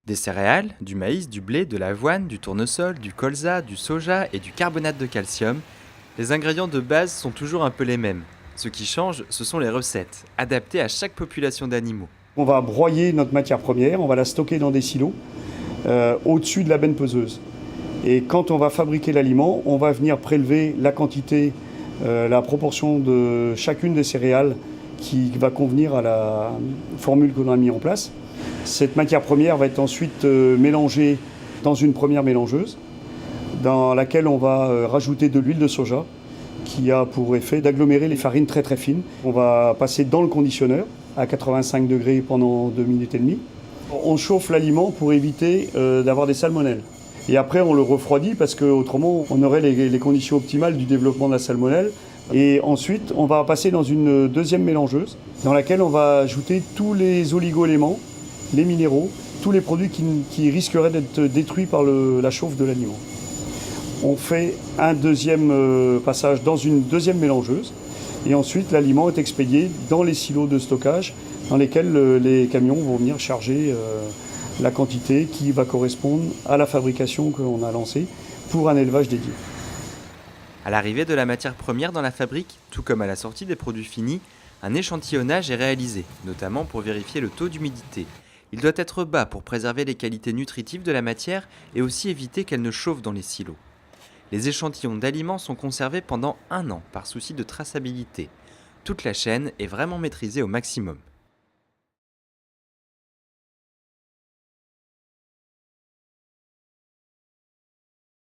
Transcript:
Des céréales, du maïs, du blé, de l'avoine, du tournesol, du colza, du soja et du carbonate de calcium, les ingrédients de base sont toujours un peu les mêmes. Ce qui change, ce sont les recettes, adaptées à chaque population d'animaux. On va broyer notre matière première, on va la stocker dans des silos au-dessus de la benne peseuse. Et quand on va fabriquer l'aliment, on va venir prélever la quantité, la proportion de chacune des céréales qui va convenir à la formule qu'on a mis en place. Cette matière première va être ensuite mélangée dans une première mélangeuse dans laquelle on va rajouter de l'huile de soja qui a pour effet d'agglomérer les farines très très fines. On va passer dans le conditionneur à 85 degrés pendant 2 minutes et demie. On chauffe l'aliment pour éviter d'avoir des salmonelles. Et après, on le refroidit parce qu'autrement, on aurait les conditions optimales du développement de la salmonelle. Et ensuite, on va passer dans une deuxième mélangeuse dans laquelle on va ajouter tous les oligo-éléments, les minéraux, tous les produits qui risqueraient d'être détruits par la chauffe de l'aliment. On fait un deuxième passage dans une deuxième mélangeuse et ensuite l'aliment est expédié dans les silos de stockage dans lesquels les camions vont venir charger la quantité qui va correspondre à la fabrication qu'on a lancée pour un élevage dédié. À l'arrivée de la matière première dans la fabrique, tout comme à la sortie des produits finis, un échantillonnage est réalisé, notamment pour vérifier le taux d'humidité. Il doit être bas pour préserver les qualités nutritives de la matière et aussi éviter qu'elle ne chauffe dans les silos. Les échantillons d'aliments sont conservés pendant 1 an par souci de traçabilité. Toute la chaîne est vraiment maîtrisée au maximum.